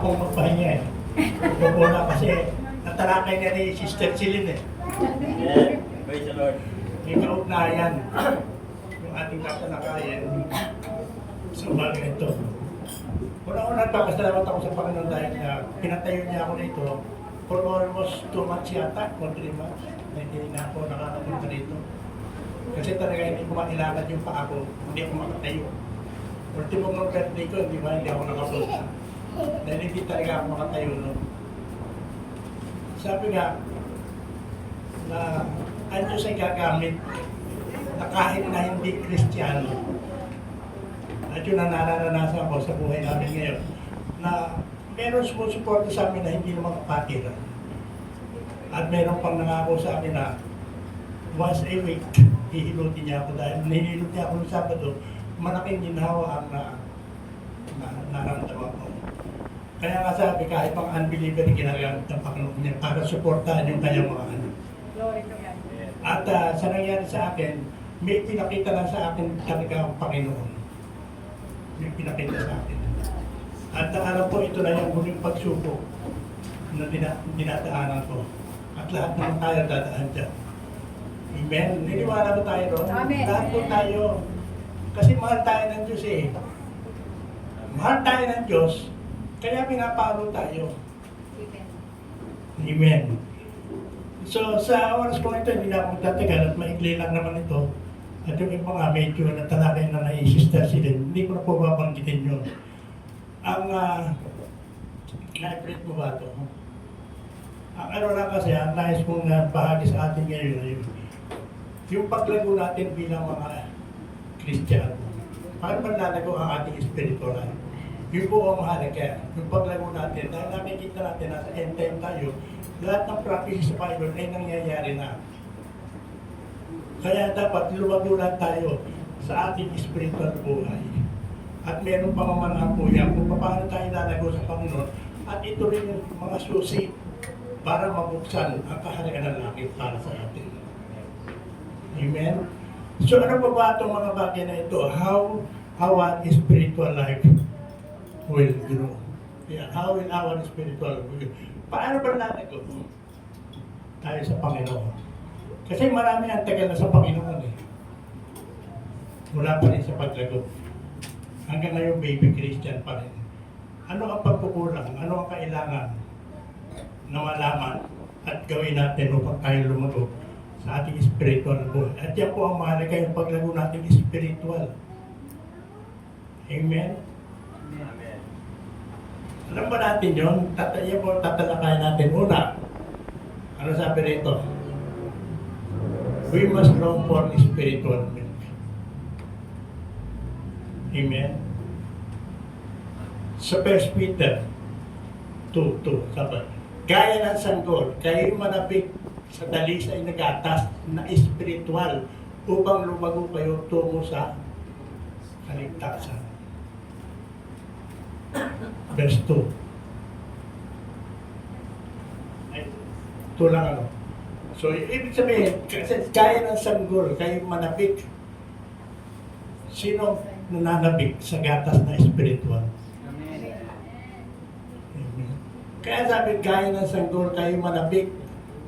akong magpahinga eh. Pupuna kasi natalakay na ni Sister Celine eh. Yeah. Praise the Lord. May kaugnayan yung ating katalakayan sa umaga ito. Una-una nagpapasalamat ako sa Panginoon dahil na pinatayo niya ako nito for almost 2 months yata, or 3 months. Na hindi na ako nakakapunta rito. Kasi talaga hindi ko mailangan yung paa ko, hindi ako makatayo. Ultimo ng birthday ko, hindi ako nakapunta. Dahil hindi talaga ako makatayo noon. Sabi nga, na ang Diyos ay gagamit na kahit na hindi Kristiyano. At yun ang nararanasan ko sa buhay namin ngayon, na meron sumusuporta sa amin na hindi naman kapatira. At meron pang nangako sa amin na once a week, hihilutin niya ako dahil nahihilot niya ako ng Sabado, malaking ginhawa ang naramdaman ko. Kaya nga sabi, kahit pang unbeliever ginagamit ng Panginoon niya para suportahan yung kanyang mga anak. At sa nangyari sa akin, may pinakita lang sa akin talaga ang Panginoon. May pinakita sa akin. At alam ko, ito na yung huling pagsubok na dinadaanan ko. At lahat naman tayo dadaan dyan. Amen. Niniwala ko tayo ron. Lahat po tayo. Kasi mahal tayo ng Diyos eh. Mahal tayo ng Diyos, kaya pinapalo tayo. Amen. So sa oras ko ito, hindi na ako magtatagal at maikli lang naman ito. At yung ibang medyo natalakay na naisista sila, hindi ko na po babanggitin yun. Ang na-appreciate mo ba ito? Ang ano lang kasi, ang nais kong bahagi sa atin ngayon ay yung paglago natin bilang mga Kristiyano. Paano ba lalago ang ating spiritual life? Yun po ang mahalaga. Yung paglago natin, dahil nakikita natin nasa end time tayo, lahat ng practice sa Bible ay nangyayari na. Kaya dapat lumago lang tayo sa ating spiritual buhay. At meron pa mamanang po yan kung paano tayo lalago sa Panginoon. At ito rin yung mga susi para mabuksan ang kaharian ng langit para sa atin. Amen? So ano pa ba itong mga bagay na ito? How our spiritual life will grow. Yeah, how will our spiritual life will grow? Paano ba lalago tayo sa Panginoon? Kasi marami ang tagal na sa Panginoon eh. Wala pa rin sa paglago. Hanggang ngayon, baby Christian pa rin. Ano ang pagkukulang? Ano ang kailangan na malaman at gawin natin upang tayo lumago sa ating spiritual buhay? At yan po ang mahalaga yung paglago natin spiritual. Amen? Amen. Alam ba natin yun? Yan po tatalakayan natin. Una, ano sabi rito? We must long for spiritual milk. Amen? Sa 1 Peter 2:2, sabi, gaya ng sanggol, kayo'y manapik sa dalisay na gatas na espiritual upang lumago kayo tungo sa kaligtasan. Verse 2. Ay, ito lang ano. So, ibig sabihin, kaya ng sanggol, kayo'y manapik. Sino nananabik sa gatas na espiritual? Kaya sabi, gaya ng sanggol, kayo manapik.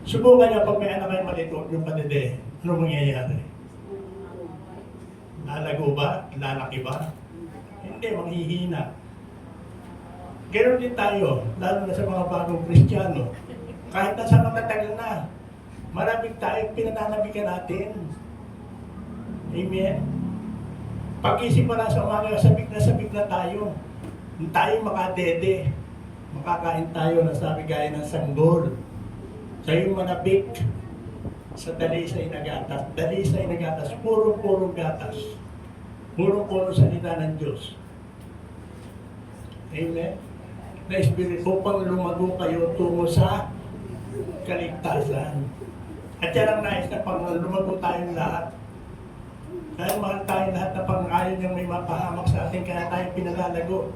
Subukan niyo pag may anak kayo malito, yung patide, ano mangyayari? Lalago ba? Lalaki ba? Hindi, manghihina. Ganoon din tayo, lalo na sa mga bagong Kristiyano. Kahit na sa matatagal na, maraming tayo pinananabikan natin. Amen? Pag-isip mo na sa umaga, sabik na tayo. Tayo makadede. Makakain tayo na sabi gaya ng sanggol. Kayo manapik sa dalisay na gatas. Dalisay na gatas, puro-puro gatas. Puro-puro salita ng Diyos. Amen? Na Espiritu upang lumago kayo tungo sa kaligtasan. At yan ang nais na pang lumago tayong lahat. Dahil mahal tayo lahat na pang ayaw niyang may mapahamak sa atin, kaya tayo pinalalago.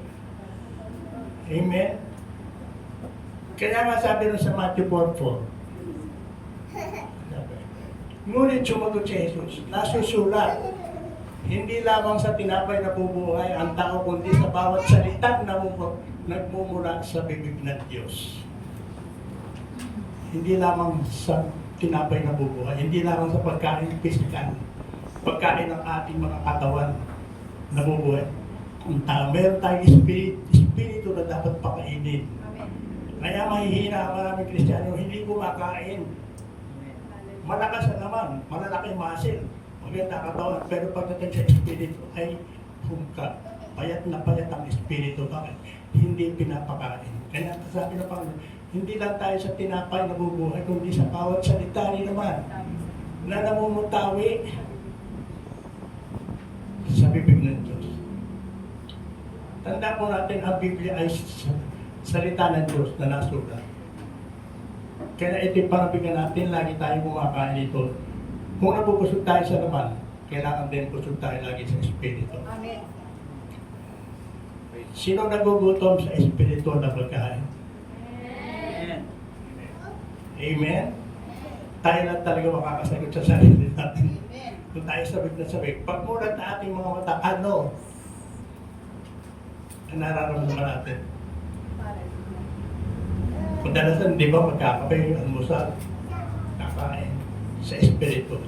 Amen? Kaya nga sabi rin sa Matthew 4:4, ngunit sumagot si Jesus, nasusulat, hindi lamang sa tinapay na bubuhay ang tao, kundi sa bawat salitang nagmumula sa bibig ng Diyos. Hindi lamang sa tinapay na bubuhay, hindi lamang sa pagkain physical, pagkain ng ating mga katawan na bubuhay. Meron tayong espiritu na dapat pakainin. Kaya mahihina ang maraming Kristiyano, hindi kumakain. Malakas na naman, malalaking muscle, maganda katawan, pero pagdating sa espiritu ay humka. Payat na payat ang espiritu. Bakit? Hindi pinapakain. Kaya sabi na Panginoon, hindi lang tayo sa tinapay na bubuhay, kundi sa bawat salita rin naman na namumutawi sa bibig ng Diyos. Tanda po natin, ang Biblia ay salita ng Diyos na nasulat. Kaya ito panabigan natin, lagi tayong kumakain ito. Kung nabubusog tayo sa laman, kailangan din busog tayo lagi sa Espiritu. Amen. Sino nagugutom sa Espiritu na pagkain? Amen. Amen? Tayo lang talaga makakasagot sa sarili natin. Kung tayo sabik na sabik, pagmulat na ating mga mata, ano ang nararamdaman natin? Kadalasan, di ba, magkakape, almusal, kakain sa Espiritu.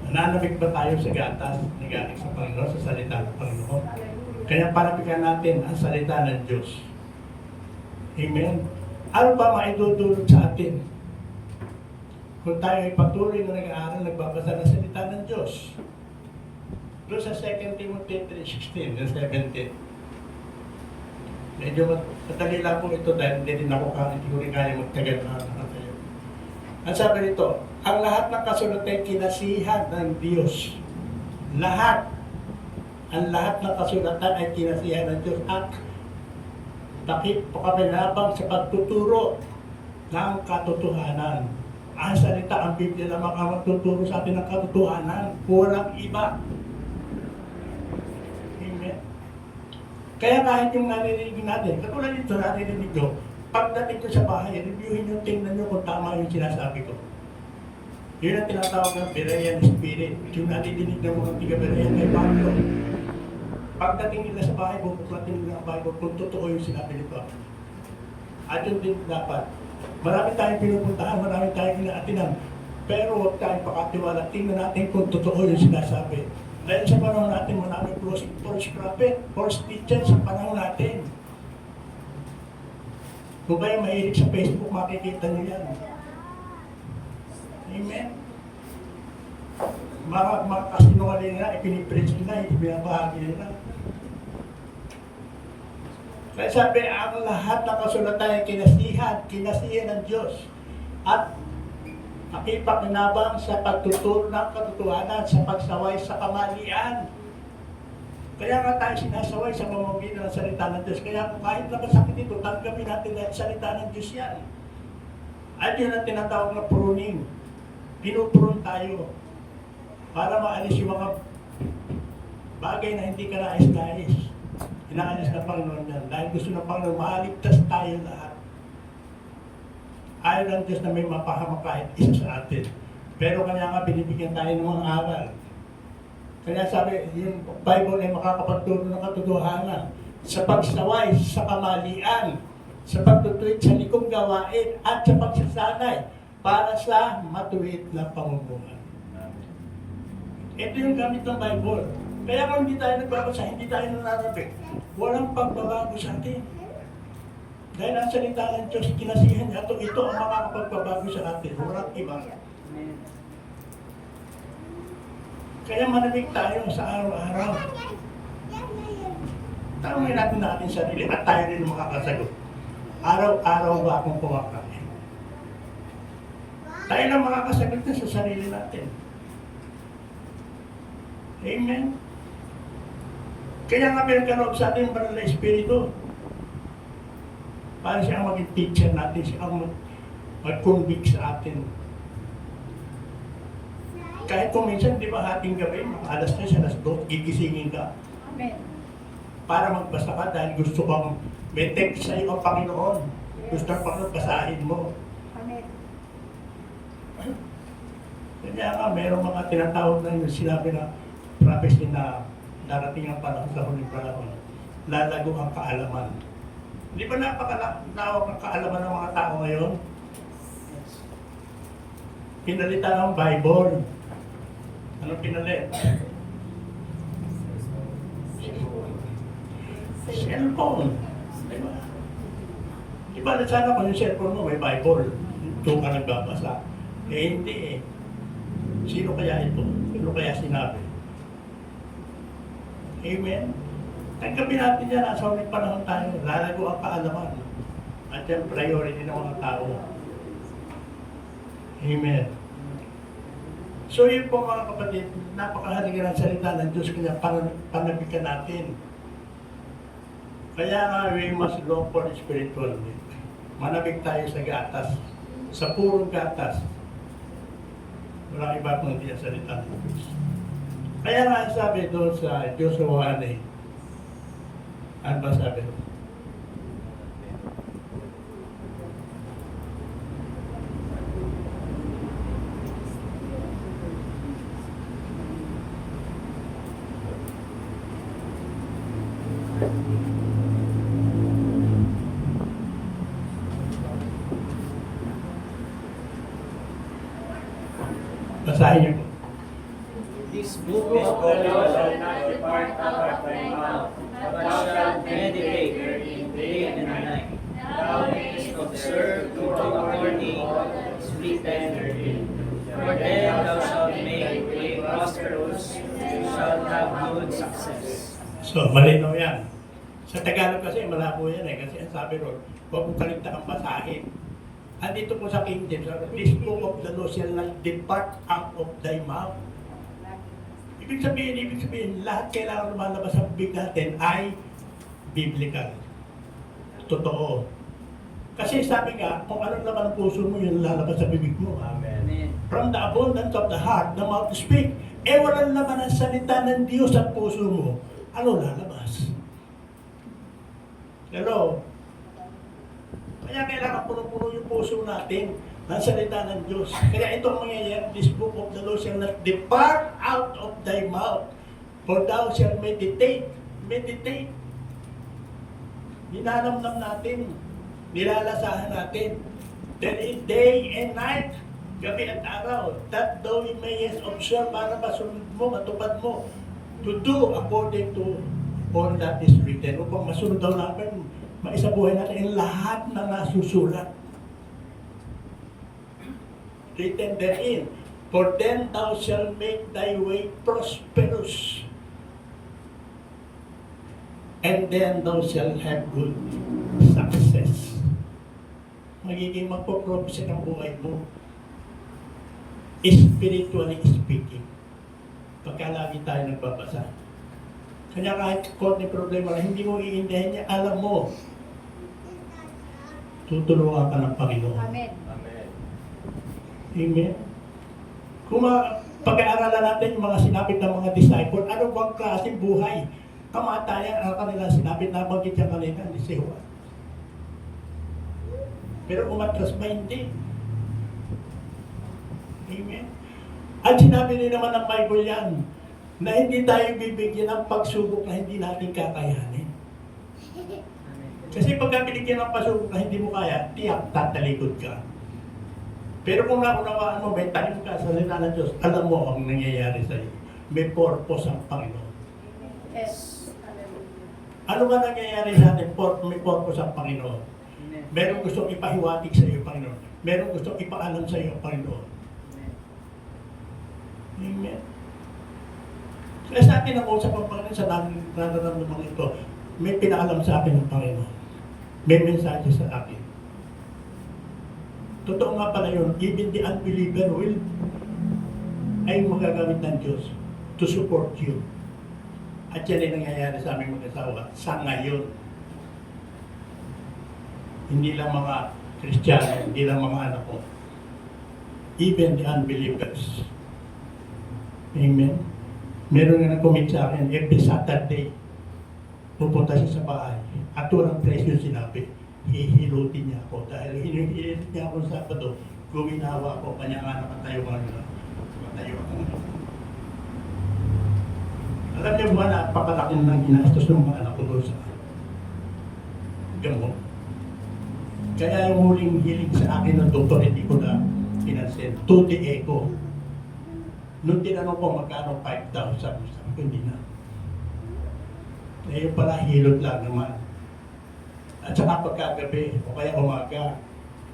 Nanamig ba tayo sa gatas na galing sa Panginoon, sa salita ng Panginoon? Kaya panabigan natin ang salita ng Diyos. Amen? Ano ba maidudulot sa atin? Kung tayo ay patuloy na nag-aaral, nagbabasa ng salita ng Diyos. Doon sa 2 Timothy 3:16 and 17. Medyo matali lang po ito dahil hindi rin ko rin kaya magtagal na tayo. Ang sabi nito, ang lahat ng kasulatan ay kinasihan ng Diyos. Lahat. Ang lahat ng kasulatan ay kinasihan ng Diyos at takip pakakinabang sa pagtuturo ng katotohanan. Ang salita, ang Biblia lamang ang magtuturo sa atin ng katotohanan. Walang iba. Amen. Kaya kahit yung naririnig natin, katulad nito naririnig nyo, pagdating ko sa bahay, reviewin nyo, tingnan nyo kung tama yung sinasabi ko. Yun ang tinatawag ng Berean Spirit. Yung nadidinig ng mga tiga-Berean kay Pablo. Pagdating nila sa bahay, bubuklatin nila ang Bible kung totoo yung sinabi ni Pablo. At yun din dapat. Marami tayong pinupuntahan, marami tayong inaatinan. Pero huwag tayong pakatiwala. Tingnan natin kung totoo yung sinasabi. Dahil sa panahon natin, marami false prophet, false teacher sa panahon natin. Kung kayo mahilig sa Facebook, makikita nyo yan. Amen? Mga kasinungaling nila, ipinipreach nila, hindi binabahagi nila. Kaya sabi, ang lahat ng kasulatan ay kinasihan ng Diyos. At nakipakinabang sa pagtuturo ng katotohanan, sa pagsaway sa kamalian. Kaya nga tayo sinasaway sa pamamagitan ng salita ng Diyos. Kaya kung kahit na masakit ito, tanggapin natin dahil salita ng Diyos yan. At yun ang tinatawag na pruning. Pinuprune tayo para maalis yung mga bagay na hindi ka nais-nais. Inaalis na Panginoon yan. Dahil gusto ng Panginoon, maaligtas tayo lahat. Ayaw ng Diyos na may mapahamak kahit isa sa atin. Pero kanya nga binibigyan tayo ng mga aral. Kaya sabi, yung Bible ay makakapagturo ng katotohanan sa pagsaway, sa kamalian, sa pagtutuwid sa likong gawain, at sa pagsasanay para sa matuwid na pamumuhay. Ito yung gamit ng Bible. Kaya kung hindi tayo nagbabasa, hindi tayo nananabik, walang pagbabago sa atin. Dahil ang salita ng Diyos, kinasihan niya ito ang makakapagbabago sa atin. Walang iba. Kaya manamig tayo sa araw-araw. Tanungin natin sarili at tayo rin makakasagot. Araw-araw ba akong kumakain? Tayo lang makakasagot na sa sarili natin. Amen? Kaya nga pinagkaloob sa atin yung banal na Espiritu. Para siya ang maging teacher natin, siya ang mag-convict sa atin. Kahit kung minsan, di ba, ating gabi, alas 3, alas 2, gigisingin ka. Amen. Para magbasa ka dahil gusto kang may text sa iyo ang Panginoon. Gusto ang Panginoon, basahin mo. Amen. Kaya nga, mayroong mga tinatawag na yung sinabi na prophecy na darating ang panahon sa huling panahon. Lalago ang kaalaman. Di ba napakalawak ng kaalaman ng mga tao ngayon? Pinalitan ng Bible. Anong pinalit? Cellphone. Diba? Diba na sana kung yung cellphone mo may Bible, doon ka nagbabasa. Eh hindi eh. Sino kaya ito? Sino kaya sinabi? Amen? Tanggapin natin yan, nasa ulit panahon tayo. Lalago ang kaalaman. At yan, priority ng mga tao. Amen. So yun po mga kapatid, napakahalaga ng salita ng Diyos kaya panabikan natin. Kaya nga, we must long for spiritual milk. Manabig tayo sa gatas, sa purong gatas. Walang iba kung hindi ang salita ng Diyos. Kaya nga sabi doon sa Joshua 1:8, ano ba sabi doon? Basahin niyo po. This book of the law shall not depart out of thy mouth, but shalt meditate therein day and night. Thou mayest observe to do according to speak therein. For then thou shalt make way prosperous, and shalt have good success. So, malinaw yan. Sa Tagalog kasi, malabo yan eh. Kasi ang sabi ron, huwag mong kaligtaan ang basahin. Andito po sa King James, this book of the law shall not depart out of thy mouth. Ibig sabihin, lahat kailangan lumalabas sa bibig natin ay biblical. Totoo. Kasi sabi nga, kung anong laman ng puso mo, yun lalabas sa bibig mo. Amen. From the abundance of the heart, the mouth speak. Eh, walang laman ng salita ng Diyos sa puso mo. Ano lalabas? Hello? Kaya kailangan puno-puno yung puso natin ng salita ng Diyos. Kaya ito ang mangyayari, this book of the law shall not depart out of thy mouth, for thou shalt meditate. Meditate. Ninanamnam natin. Nilalasahan natin. Then in day and night, gabi at araw, that thou mayest observe para masunod mo, matupad mo, to do according to all that is written. Upang masunod daw namin, maisabuhay natin ang lahat na nasusulat. Written therein, for then thou shalt make thy way prosperous, and then thou shalt have good success. Magiging magpo-provision ang buhay mo, spiritually speaking, pagka lagi tayo nagbabasa. Kanya kahit konti problema na hindi mo iindahin niya, alam mo, tutulungan ka ng Panginoon. Amen. Amen. Kung pag-aaralan natin yung mga sinapit ng mga disciple, ano bang klaseng buhay? Kamatayan ang kanilang sinapit na bagit yung kanila ni Juan. Pero umatras ba hindi? Amen. At sinabi rin naman ng Bible yan, na hindi tayo bibigyan ng pagsubok na hindi natin kakayanin. Kasi pagka binigyan ng pagsubok na hindi mo kaya, tiyak, tatalikod ka. Pero kung naunawaan mo, may tanim ka sa salita ng Diyos, alam mo ang nangyayari sa iyo. May purpose ang Panginoon. Yes. Ano ba nangyayari sa atin? May purpose ang Panginoon. Meron gustong ipahiwatig sa iyo, Panginoon. Meron gustong ipaalam sa iyo, Panginoon. Amen. Kaya sa akin ang usap ng Panginoon sa nararamdaman ito, may pinaalam sa akin ng Panginoon. May mensahe sa akin. Totoo nga pala yun, even the unbeliever will ay magagamit ng Diyos to support you. At yan ay nangyayari sa aming mag-asawa sa ngayon. Hindi lang mga Kristiyano, hindi lang mga anak ko. Even the unbelievers. Amen. Meron nga nag-commit sa akin, every Saturday, pupunta siya sa bahay. At walang presyo sinabi, hihilutin niya ako. Dahil hinihilit niya ako sa Sabado, guminawa ako, kanya nga nakatayo ka nila. Nakatayo ako. Alam niyo ba, napakalaki ng ginastos ng mga anak ko doon sa gamot. Kaya yung huling hiling sa akin ng doktor, hindi ko na pinansin. Tuti echo. Nung tinanong ko magkano 5,000, sabi ko hindi na. Eh yung pala hilot lang naman. At saka pagkagabi o kaya umaga,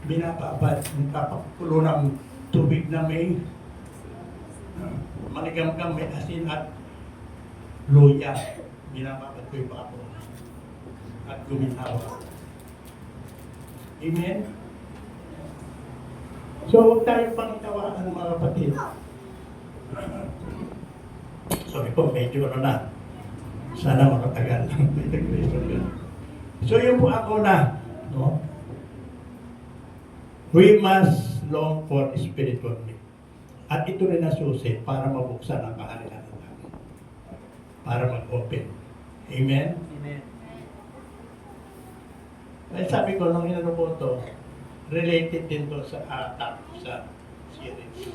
binababad, nagpapakulo ng tubig na may manigamgam, may asin at luya. Binababad ko yung bako at guminawa. Amen? So huwag tayong pangitawaan mga kapatid. Sorry po, medyo ano na. Sana makatagal. So yun po ako na. No? We must long for spiritually. At ito rin na susi para mabuksan ang kaharian natin. Para mag-open. Amen? Amen. Ay sabi ko, nung inano po ito, related din to sa attack sa series.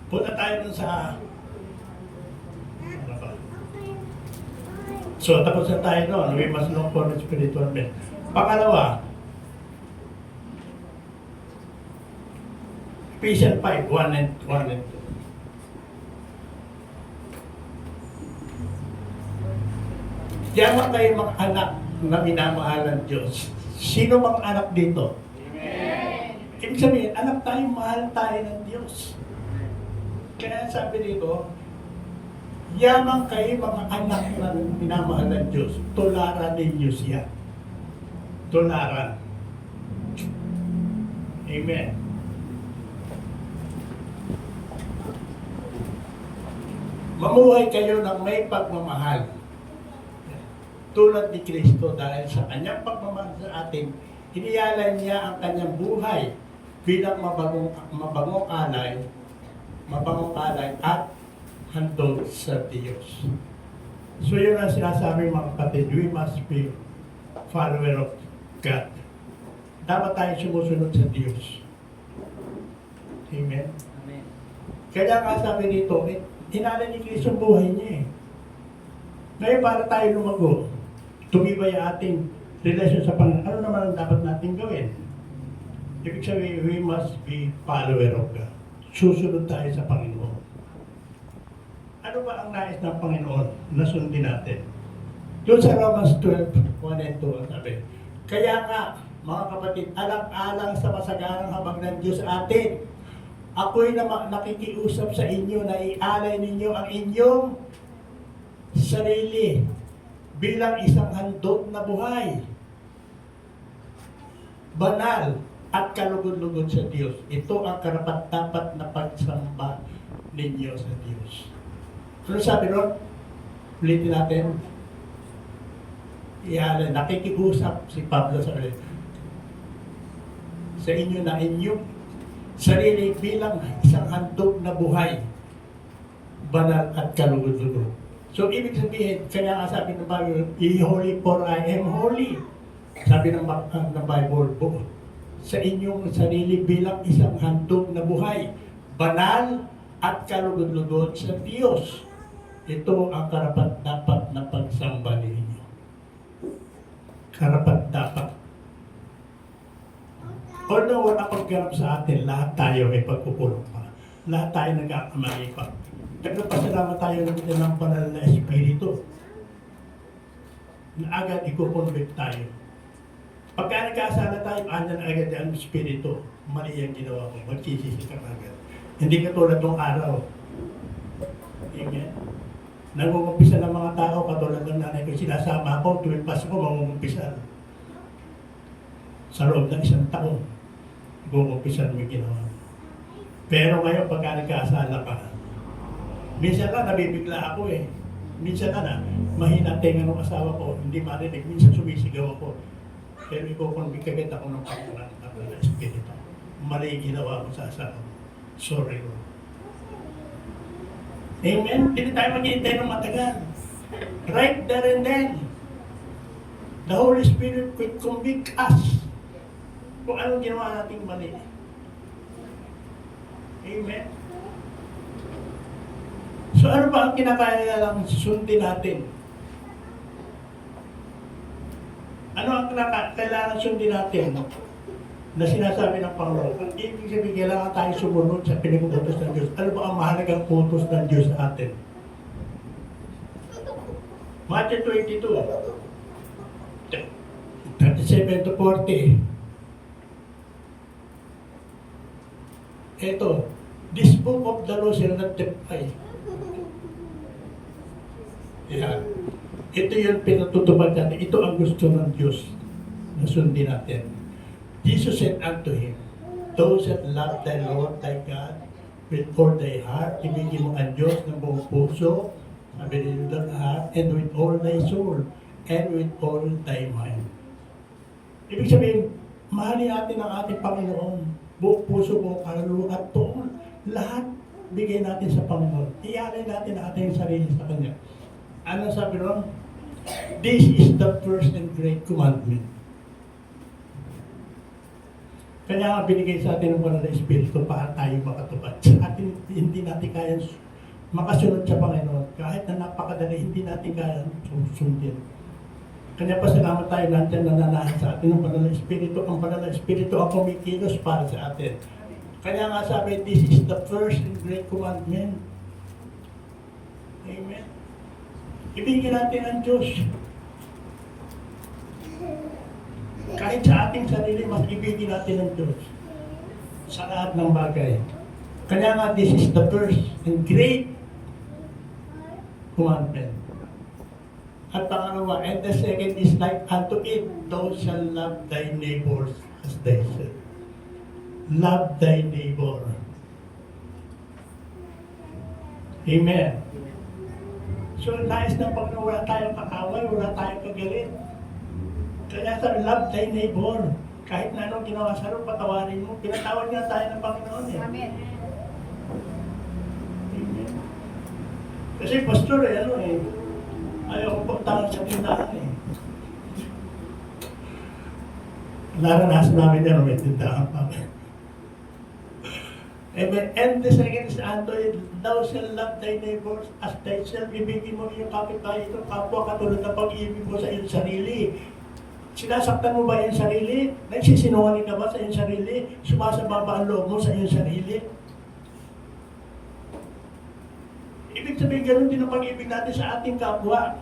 Punta tayo dun sa ano ba? So tapos na tayo doon, we must long for the spiritual men. Pangalawa, Ephesians 5, 1 and 2. Yaman kayo mga anak na minamahal ng Diyos. Sino bang anak dito? Amen. Ibig sabihin, anak tayo, mahal tayo ng Diyos. Kaya sabi dito, yaman kayo mga anak na minamahal ng Diyos. Tularan ninyo siya. Tularan. Amen. Mamuhay kayo ng may pagmamahal. Tulad ni Kristo dahil sa kanyang pagmamahal sa atin, inialay niya ang kanyang buhay bilang mabangong alay at handog sa Diyos. So yun ang sinasabi mga kapatid, we must be follower of God. Dapat tayo sumusunod sa Diyos. Amen? Amen. Kaya nga sabi dito, hinalay ni Kristo ang buhay niya eh. Ngayon para tayo lumago, tumibay ang ating relasyon sa Panginoon. Ano naman ang dapat natin gawin? Ibig sabihin, we must be follower of God. Susunod tayo sa Panginoon. Ano ba ang nais ng Panginoon na sundin natin? Doon sa Romans 12, 1 and 2, sabi, kaya nga, mga kapatid, alang-alang sa masaganang habag ng Diyos atin, ako'y nakikiusap sa inyo na ialay ninyo ang inyong sarili bilang isang handog na buhay, banal at kalugod-lugod sa Diyos. Ito ang karapat-dapat na pagsamba ninyo sa Diyos. Ano sabi ron? Ulitin natin. Ihalay, nakikiusap si Pablo sa inyo na inyong sarili bilang isang handog na buhay, banal at kalugod-lugod. So, ibig sabihin, kaya nga sabi ng Bible, "Be holy for I am holy." Sabi ng Bible, sa inyong sarili bilang isang handog na buhay, banal at kalugod-lugod sa Diyos. Ito ang karapat-dapat na pagsamba ninyo. Karapat-dapat. Although wala pagganap sa atin, lahat tayo may pagpupulong pa. Lahat tayo nag-akamali pa. Nagpapasalamat tayo ng banal na Espiritu na agad ikukonvict tayo. Pagka nagkasala tayo, andan agad ang Espiritu. Mali ang ginawa ko, magsisisi ka agad. Hindi katulad ng araw. Amen. Nangungumpisa ng mga tao, katulad ng nanay ko, sinasama ako, tuwing Pasko, mangungumpisa. Sa loob ng isang taon, nangungumpisan mo ginawa. Pero ngayon, pagka nagkasala ka, minsan na nabibigla ako eh. Minsan na mahina tenga ng asawa ko, hindi marinig. Minsan sumisigaw ako. Pero ikukonvict agad ako ng Panginoon ng Espiritu. Mali ginawa ko sa asawa ko. Sorry Lord. Amen? Hindi tayo maghihintay ng matagal. Right there and then, the Holy Spirit will convict us kung anong ginawa nating mali. Amen? So ano ba ang kinakaya lang sundin natin? Ano ang kailangan sundin natin na sinasabi ng Panginoon? Ang ibig sabihin, kailangan tayo sumunod sa pinag-utos ng Diyos. Ano ba ang mahalagang utos ng Diyos sa atin? Matthew 22, 37 to 40. Ito, this book of the law shall not depart. Yan. Ito yung pinatutupad natin. Ito ang gusto ng Diyos na sundin natin. Jesus said unto him, those that love thy Lord thy God with all thy heart, ibigin mo ang Diyos ng buong puso, sabi nila ng heart, and with all thy soul, and with all thy mind. Ibig sabihin, mahalin natin ang ating Panginoon, buong puso, buong kaluluwa, at buong lahat bigay natin sa Panginoon. Ialay natin ang ating sarili sa Kanya. Ano sabi ron? This is the first and great commandment. Kaya nga binigay sa atin ng Banal na Espiritu para tayo makatupad. Sa atin, hindi natin kaya makasunod sa Panginoon. Kahit na napakadali, hindi natin kaya susundin. Kanya pa salamat tayo nandiyan nananahan sa atin ng Banal na Espiritu. Ang Banal na Espiritu ang kumikilos para sa atin. Kaya nga sabi, this is the first and great commandment. Amen. Ibigin natin ang Diyos. Kahit sa ating sarili, mas ibigin natin ang Diyos sa lahat ng bagay. Kaya nga, this is the first and great commandment. At pangalawa, and the second is like unto it, thou shalt love thy neighbors as thyself. Love thy neighbor. Amen. So, nais ng Panginoon, wala tayong kakaway, wala tayong kagalit. Kaya sa love thy neighbor, kahit na anong ginawa sa rin, patawarin mo. Pinatawad nga tayo ng Panginoon eh. Amen. Amen. Kasi pastor eh, ayaw ko pagtangan sa tindahan eh. Naranasan namin yan, may tindahan pa. Amen. And the second is unto it, thou shalt love thy neighbors as thyself. Ibigin mo yung kapitbahay ito, kapwa katulad ng pag-ibig mo sa iyong sarili. Sinasaktan mo ba iyong sarili? Nagsisinungaling ka ba sa iyong sarili? Sumasaba ba ang loob mo sa iyong sarili? Ibig sabihin, ganun din ang pag-ibig natin sa ating kapwa.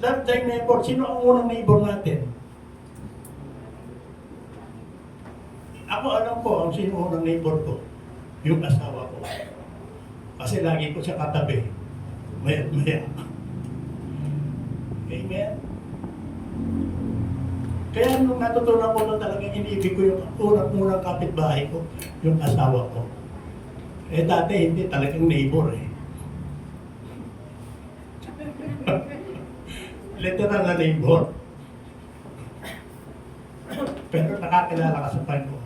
Love thy neighbor. Sino ang unang neighbor natin? Ako alam ko ang sino unang neighbor ko. Yung asawa ko. Kasi lagi ko siya katabi. Maya. Amen? Kaya nung natutunan ko na talaga, iniibig ko yung unang kapitbahay ko, yung asawa ko. Eh dati hindi talagang neighbor eh. Literal na neighbor. Pero nakakilala ka sa Panginoon.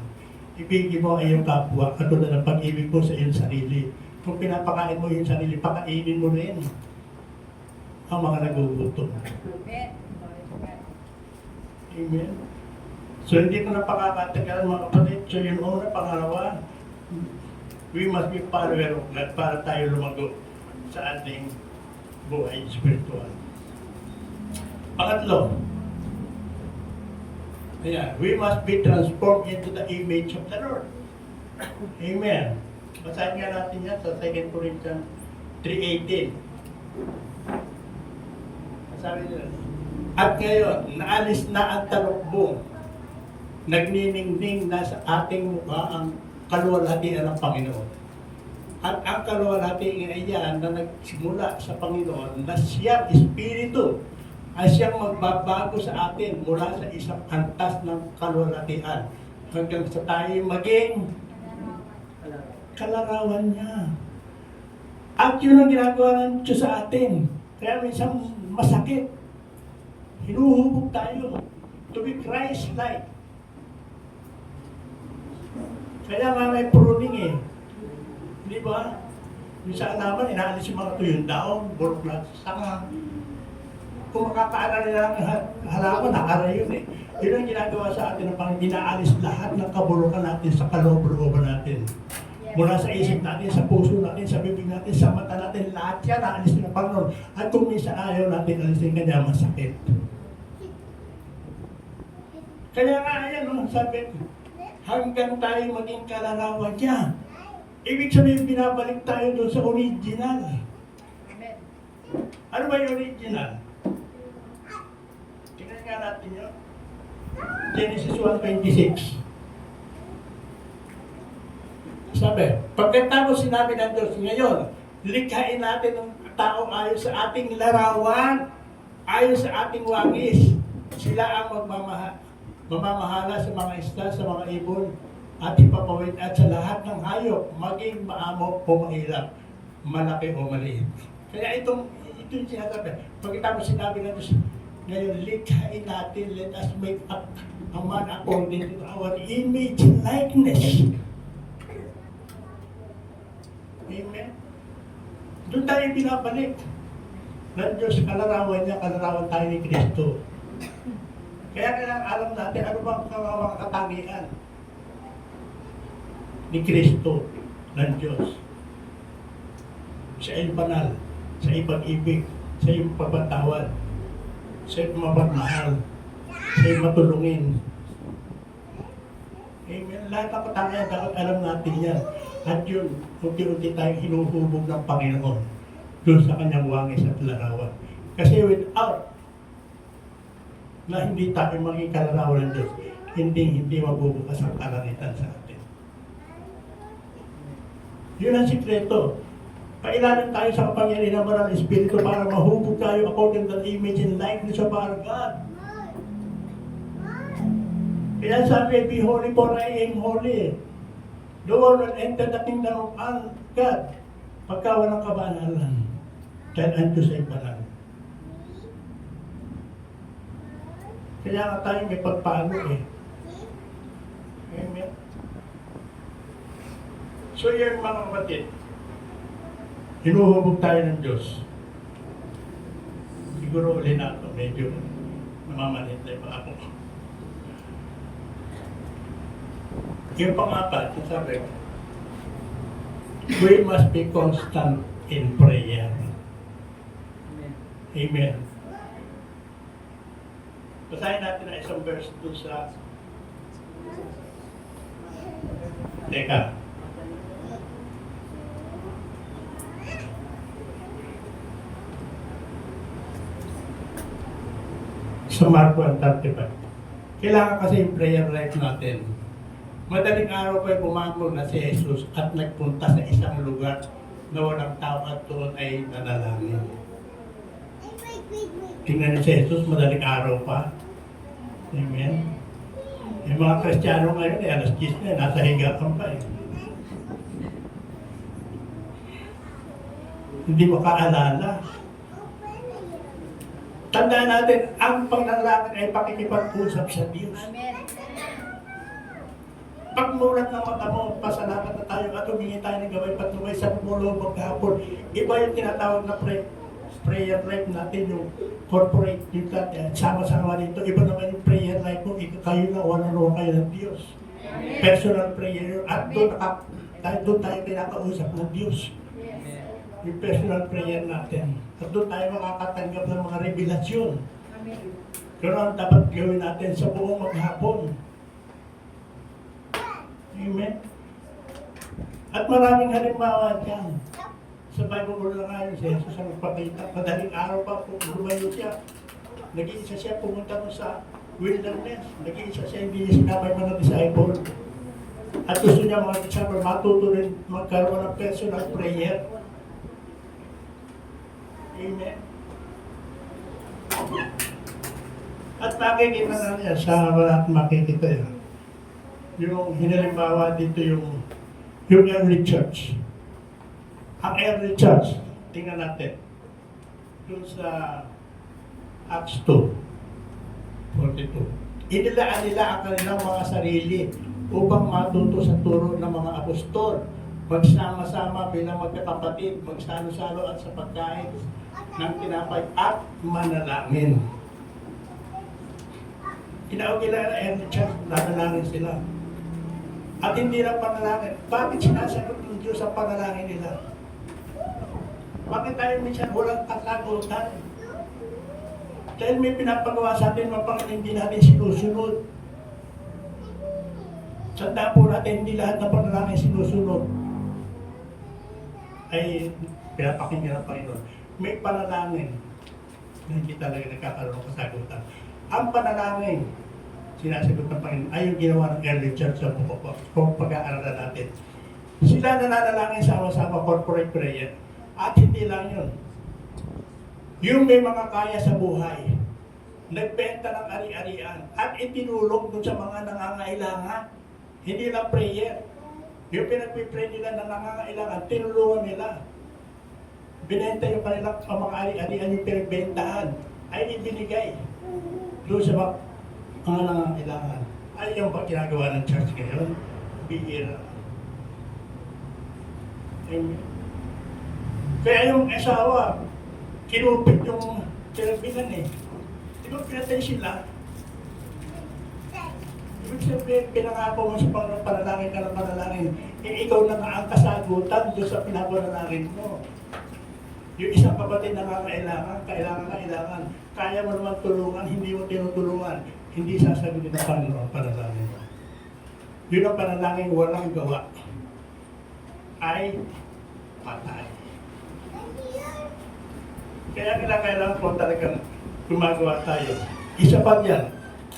Ibigin mo ang iyong kapwa, katulad ng pag-ibig mo sa iyong sarili. Kung pinapakain mo yung sarili, pakainin mo rin ang mga nagugutom. Amen. So hindi ko na pakakatagalan mga kapatid. So yung una, pangalawa, we must be follower of God para tayo lumago sa ating buhay spiritual. Pangatlo, we must be transformed into the image of the Lord. Amen. Basahin nga natin yan sa 2 Corinthians 3:18. Sabi nila, at ngayon, naalis na ang talukbong, nagniningning na sa ating mukha ang kaluwalhatian ng Panginoon. At ang kaluwalhatian ay yan na nagsimula sa Panginoon na siyang Espiritu ay siyang magbabago sa atin mula sa isang antas ng kaluwalhatian hanggang sa tayo maging kalarawan niya. At yun ang ginagawa ng Diyos sa atin. Kaya minsan masakit. Hinuhubog tayo to be Christ-like. Kaya nga may pruning eh. Di ba? Minsan naman, inaalis yung mga tuyong daon, burok na sanga. Kung makakaaral nila ng halaman, nakara yun eh. Yun ang ginagawa sa atin ng Panginoon. Inaalis lahat ng kabulukan natin sa kaloob-looban natin. Mula sa isip natin, sa puso natin, sa bibig natin, sa mata natin, lahat yan naalis ng Panginoon. At kung minsan ayaw natin alisin kanya, masakit. Kaya nga, ayan, sabi ko, hanggang tayo maging kalarawan niya. Ibig sabihin, binabalik tayo doon sa original. Amen. Ano ba yung original? Tingnan nga natin yun. Genesis 1:26. Sabi, pagkatapos sinabi ng Diyos, ngayon, likhain natin ng tao ayon sa ating larawan, ayon sa ating wangis. Sila ang mamamahala sa mga isda, sa mga ibon, at ipapawid at sa lahat ng hayop, maging maamo o mahirap, malaki o maliit. Kaya ito yung sinasabi. Pagkatapos sinabi ng Diyos, ngayon, likhain natin, let us make up a man according to our image and likeness. Amen. Doon tayo binabalik. Ng Diyos, kalarawan niya, kalarawan tayo ni Kristo. Kaya kailangan alam natin ano bang mga katangian ni Kristo ng Diyos. Siya ay banal, siya ay pag-ibig, siya ay pagpatawad, siya ay mapagmahal, siya ay matulungin. Amen. Lahat ng katangian, dapat alam natin yan. At yun, unti-unti tayong hinuhubog ng Panginoon doon sa kanyang wangis at larawan. Kasi without na hindi tayo maging kalarawan ng Diyos, hindi mabubukas ang kalangitan sa atin. Yun ang sikreto. Kailangan tayo sa kapangyarihan ng Banal na Espiritu para mahubog tayo according to the image and likeness of our God. Kaya sabi, be holy for I am holy. The one will enter the kingdom of God pagka walang kabanalan. Dahil ang Diyos ay banal. Kaya nga tayo may pagpaano eh. Amen. So yan mga kapatid, hinuhubog tayo ng Diyos. Siguro uli na ito, medyo namamanhintay pa ako. Yung pang-apat, sabi, we must be constant in prayer. Amen. Basahin natin ang isang verse doon sa... Teka. Sa Marco 1:35. Kailangan kasi yung prayer life natin. Madaling araw pa bumangon na si Jesus at nagpunta sa isang lugar na walang tao at doon ay nanalangin. Tingnan niyo si Jesus, madaling araw pa. Amen. Yung mga Kristiyano ngayon, alas 10 na, nasa higapan pa eh. Hindi makaalala. Tandaan natin, ang pananalangin ay pakikipag-usap sa Diyos. Amen. Pagmulat ng mata mo, pasalamat na tayo at humingi tayo ng gawin patnubay sa pumulubog kahapon. Iba yung tinatawag na prayer life natin, yung corporate, yung sama-sama dito. Iba naman yung prayer life mo, kayo na one-on-one kayo ng Diyos. Personal prayer, at doon tayo pinakausap ng Diyos. Yung personal prayer natin. At doon tayo makakatanggap ng mga revelasyon. Pero ang dapat gawin natin sa buong maghapon. Amen. At maraming halimbawa dyan. Sa Bible mo lang ngayon, si Jesus ang nagpakita. Madaling araw pa, lumayo siya. Nag-iisa siya, pumunta mo sa wilderness. Nag-iisa siya, hindi niya sinabay mga disciple. At gusto niya mga disciple matuto rin magkaroon ng personal prayer. Amen. At makikita na niya sa makikita yan. Yung hinalimbawa dito yung early church. Ang early church, tingnan natin. Doon sa Acts 2:42. Inilaan nila ang kanilang mga sarili upang matuto sa turo ng mga apostol. Magsama-sama bilang magkakapatid, magsalo-salo at sa pagkain ng tinapay at manalangin. Tinawag nila na early church, nanalangin sila. At hindi lang panalangin. Bakit sinasagot ng Diyos ang panalangin nila? Bakit tayo minsan walang katagutan? Dahil may pinapagawa sa atin, mga Panginoon, hindi natin sinusunod. Tandaan po natin, hindi lahat ng panalangin sinusunod ay pinapakinggan ng Panginoon. May panalangin na hindi talaga nagkakaroon ng kasagutan. Ang panalangin, sinasagot ng Panginoon, ay yung ginawa ng early church sa pag-aaralan natin. Sila nananalangin sama-sama corporate prayer. At hindi lang yun. Yung may mga kaya sa buhay, nagbenta ng ari-arian at itinulong dun sa mga nangangailangan. Hindi lang prayer. Yung pinagpipray nila na nangangailangan, tinulungan nila. Binenta yung kanilang mga ari-arian yung pinagbentahan ay ibinigay doon sa mga nangangailangan. Ay yung ba ginagawa ng church ngayon? Bihira. Amen. Kaya yung asawa, kinupit yung pinagbilan eh. Di ba pinatay sila? Ibig sabihin, pinangako mo sa panalangin ka ng panalangin, eh ikaw na nga ang kasagutan doon sa pinapanalangin mo. Yung isang kapatid na kailangan, kaya mo naman tulungan, hindi mo tinutulungan, hindi sasagutin ng Panginoon ang panalangin mo. Yun ang panalangin walang gawa ay patay. Kaya kailangan po talagang gumagawa tayo. Isa pa yan.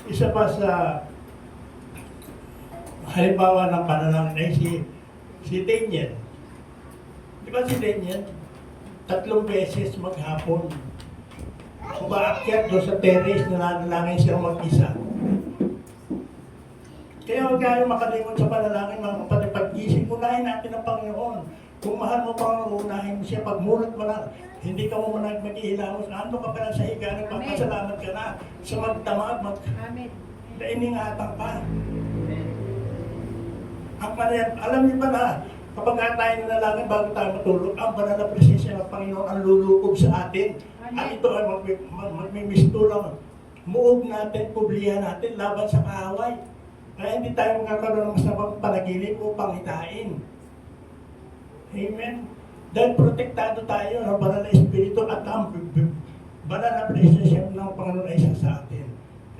Isa pa sa halimbawa ng panalangin ay si Daniel. Di ba si Daniel? 3 beses maghapon. Umaakyat doon sa terrace na nanalangin siya mag-isa. Kaya huwag tayo makalimot sa panalangin, mga kapatid. Pag-isip, unahin natin ang Panginoon. Kung mahal mo Panginoon, unahin mo siya. Pag mulat mo lang, hindi ka mo muna mag-ihilamos. Ano ka pa lang sa higa, nagpapasalamat ka na. Sa magdamag, nainingatan ka. Ang panayam, alam niyo ba na, kapag tayo nanalangin bago tayo matulog, ang banal na presensya ng Panginoon ang lulukob sa atin. At ito ay magmimistulang muog natin, publihan natin, laban sa kaaway. Kaya hindi tayo magkakaroon ng masamang panaginip upang hitain. Amen? Dahil protektado tayo ng banal na Espiritu at ang banal na presensya ng Panginoon ay isa sa atin.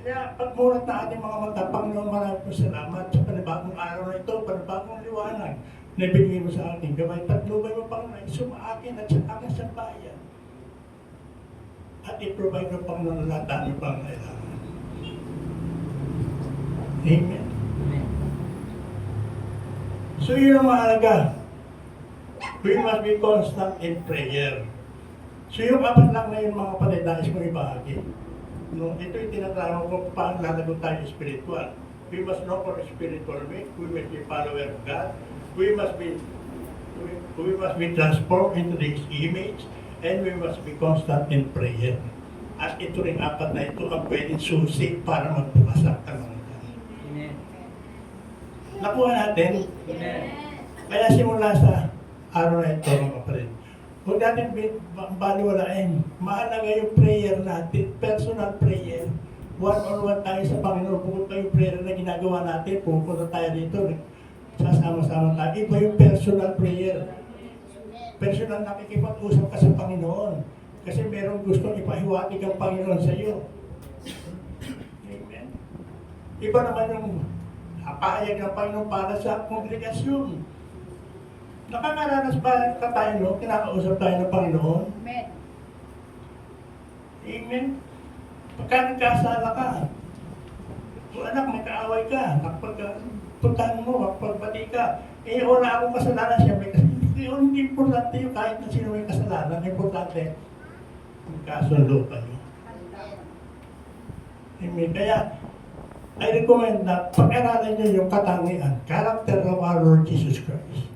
Kaya pagmulat na ating mga mata, Panginoon, maraming po salamat sa panibagong araw na ito, panibagong liwanag na binigay mo sa ating gabay. Patnubay mo, Panginoon, ay sumaakin at sa aking sambayan. At i-provide mo, Panginoon, lahat ang aming pangailangan. Amen. So yun ang mahalaga. We must be constant in prayer. So yung apat lang na yung mga kapatid, nais kong ibahagi. No, ito yung tinatraho ko paano lalagot tayo spiritual. We must know for spiritual way. We must be follower of God. We must be transformed into this image, and we must be constant in prayer. At ito rin apat na ito ang pwedeng susi para magpukasak ang mga tao. Amen. Nakuha natin. Amen. Kaya simula sa araw na ito, mga kapatid, huwag natin baliwalain. Mahalaga yung prayer natin, personal prayer. One-on-one tayo sa Panginoon. Pupunta yung prayer na ginagawa natin, pupunta tayo dito, sasama-sama tayo. Iba yung personal prayer. Personal nakikipag-usap ka sa Panginoon. Kasi merong gustong ipahiwatig ang Panginoon sa iyo. Amen. Iba naman yung pahayag ng Panginoon para sa kongregasyon. Nakakaranas ba ka tayo, no? Kinakausap tayo ng Panginoon? Amen. Amen. Pagka nagkasala ka, o anak, may kaaway ka, puntahan mo, pagbati ka, eh wala akong kasalanan siya, may kasalanan. Hindi importante yung kahit na sino may kasalanan, importante, magkasundo kayo. Amen. Kaya, I recommend na pag-aralan nyo yung katangian, character of our Lord Jesus Christ.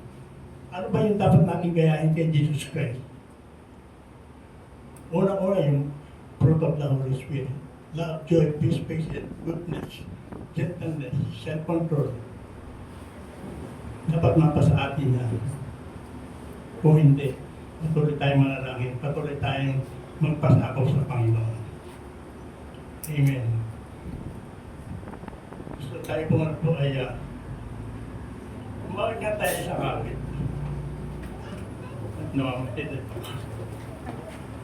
Ano ba yung dapat natin gayahin kay Jesus Christ? Una-una yung fruit of the Holy Spirit. Love, joy, peace, patience, goodness, gentleness, self-control. Dapat mapasa atin yan. Kung hindi, patuloy tayong manalangin, patuloy tayong magpasakop sa Panginoon. Amen. Gusto tayo pumunod po ay umakit nga tayo sa kawit. At namamatid ito.